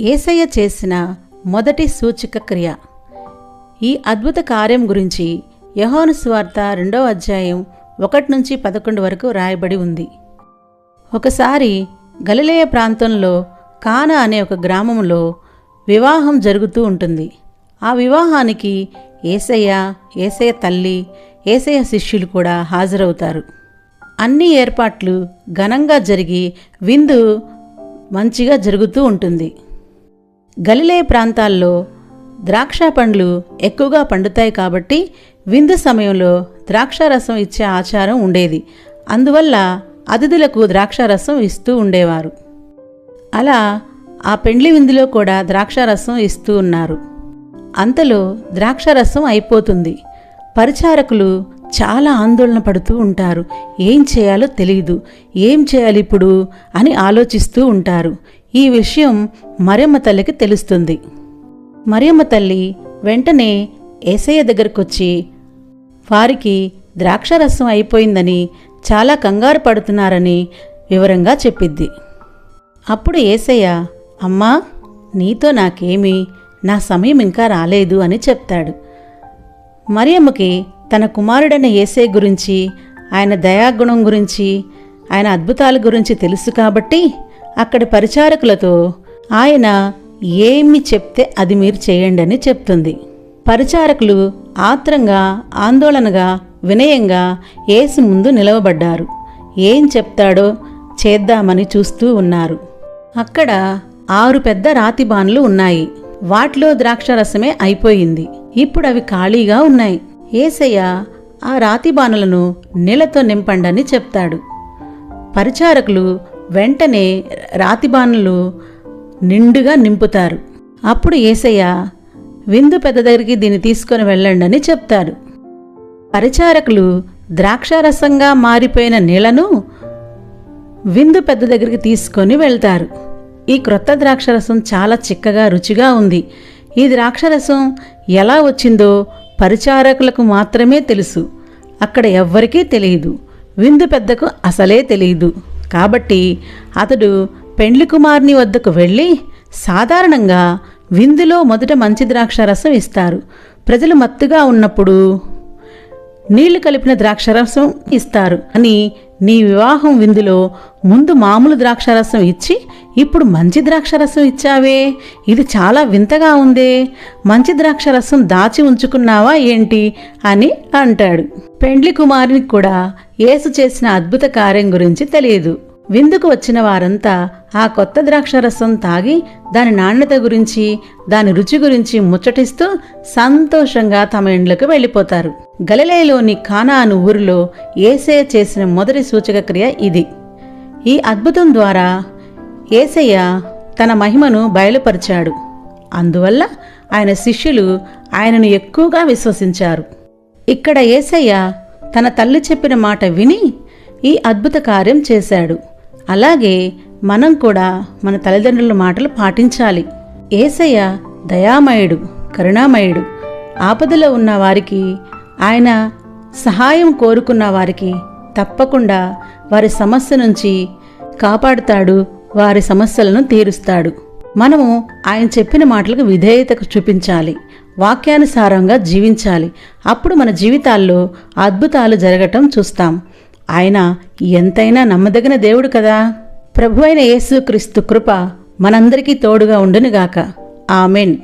యేసయ్య చేసిన మొదటి సూచక క్రియ. ఈ అద్భుత కార్యం గురించి యోహాను సువార్త 2వ అధ్యాయం 1-11 వరకు రాయబడి ఉంది. ఒకసారి గలిలయ ప్రాంతంలో కానా అనే ఒక గ్రామంలో వివాహం జరుగుతూ ఉంటుంది. ఆ వివాహానికి యేసయ్య తల్లి, యేసయ్య శిష్యులు కూడా హాజరవుతారు. అన్ని ఏర్పాట్లు ఘనంగా జరిగి విందు మంచిగా జరుగుతూ ఉంటుంది. గలిలయ ప్రాంతాల్లో ద్రాక్ష పండ్లు ఎక్కువగా పండుతాయి కాబట్టి విందు సమయంలో ద్రాక్షారసం ఇచ్చే ఆచారం ఉండేది. అందువల్ల అతిథులకు ద్రాక్షారసం ఇస్తూ ఉండేవారు. అలా ఆ పెండ్లి విందులో కూడా ద్రాక్షారసం ఇస్తూ ఉన్నారు. అంతలో ద్రాక్షారసం అయిపోతుంది. పరిచారకులు చాలా ఆందోళన పడుతూ ఉంటారు. ఏం చేయాలో తెలియదు, ఏం చేయాలి ఇప్పుడు అని ఆలోచిస్తూ ఉంటారు. ఈ విషయం మరియమ్మ తల్లికి తెలుస్తుంది. మరియమ్మ తల్లి వెంటనే యేసయ్య దగ్గరకొచ్చి వారికి ద్రాక్షారసం అయిపోయిందని, చాలా కంగారు పడుతున్నారని వివరంగా చెప్పిద్ది. అప్పుడు యేసయ్య, అమ్మా, నీతో నాకేమి, నా సమయం ఇంకా రాలేదు అని చెప్తాడు. మరియమ్మకి తన కుమారుడైన యేసయ్య గురించి, ఆయన దయాగుణం గురించి, ఆయన అద్భుతాల గురించి తెలుసు కాబట్టి అక్కడి పరిచారకులతో ఆయన ఏమి చెప్తే అది మీరు చేయండి అని చెప్తుంది. పరిచారకులు ఆత్రంగా, ఆందోళనగా, వినయంగా యేసు ముందు నిలవబడ్డారు. ఏం చెప్తాడో చేద్దామని చూస్తూ ఉన్నారు. అక్కడ 6 పెద్ద రాతి బాణలు ఉన్నాయి. వాటిలో ద్రాక్షారసమే అయిపోయింది. ఇప్పుడు అవి ఖాళీగా ఉన్నాయి. యేసయ్య ఆ రాతి బాణలను నీళ్లతో నింపండని చెప్తాడు. పరిచారకులు వెంటనే రాతి బాణలు నిండుగా నింపుతారు. అప్పుడు యేసయ్య, విందు పెద్ద దగ్గరికి దీన్ని తీసుకొని వెళ్ళండి అని చెప్తాడు. పరిచారకులు ద్రాక్షారసంగా మారిపోయిన నీళ్లను విందు పెద్ద దగ్గరికి తీసుకొని వెళ్తారు. ఈ క్రొత్త ద్రాక్షారసం చాలా చిక్కగా, రుచిగా ఉంది. ఈ ద్రాక్షారసం ఎలా వచ్చిందో పరిచారకులకు మాత్రమే తెలుసు. అక్కడ ఎవ్వరికీ తెలియదు. విందు పెద్దకు అసలే తెలియదు. కాబట్టి అతడు పెండ్లి కుమారుని వద్దకు వెళ్ళి, సాధారణంగా విందులో మొదట మంచి ద్రాక్షారసం ఇస్తారు. ప్రజలు మత్తుగా ఉన్నప్పుడు నీళ్లు కలిపిన ద్రాక్షారసం ఇస్తారు అని నీ వివాహం విందులో ముందు మామూలు ద్రాక్షారసం ఇచ్చి ఇప్పుడు మంచి ద్రాక్షారసం ఇచ్చావే, ఇది చాలా వింతగా ఉందే, మంచి ద్రాక్షారసం దాచి ఉంచుకున్నావా ఏంటి అని అంటాడు. పెండ్లి కుమారునికి కూడా యేసు చేసిన అద్భుత కార్యం గురించి తెలియదు. విందుకు వచ్చిన వారంతా ఆ కొత్త ద్రాక్షారసం తాగి దాని నాణ్యత గురించి, దాని రుచి గురించి ముచ్చటిస్తూ సంతోషంగా తమ ఇండ్లకు వెళ్ళిపోతారు. గలిలయలోని కానా అను ఊరిలో యేసయ్య చేసిన మొదటి సూచక క్రియ ఇది. ఈ అద్భుతం ద్వారా యేసయ్య తన మహిమను బయలుపరిచాడు. అందువల్ల ఆయన శిష్యులు ఆయనను ఎక్కువగా విశ్వసించారు. ఇక్కడ యేసయ్య తన తల్లి చెప్పిన మాట విని ఈ అద్భుత కార్యం చేశాడు. అలాగే మనం కూడా మన తల్లిదండ్రుల మాటలు పాటించాలి. యేసయ్య దయామయుడు, కరుణామయుడు. ఆపదలో ఉన్న వారికి, ఆయన సహాయం కోరుకున్న వారికి తప్పకుండా వారి సమస్య నుంచి కాపాడుతాడు, వారి సమస్యలను తీరుస్తాడు. మనము ఆయన చెప్పిన మాటలకు విధేయతకు చూపించాలి, వాక్యానుసారంగా జీవించాలి. అప్పుడు మన జీవితాల్లో అద్భుతాలు జరగటం చూస్తాం. ఆయన ఎంతైనా నమ్మదగిన దేవుడు కదా. ప్రభువైన యేసుక్రీస్తు కృప మనందరికీ తోడుగా ఉండునుగాక. ఆమెన్.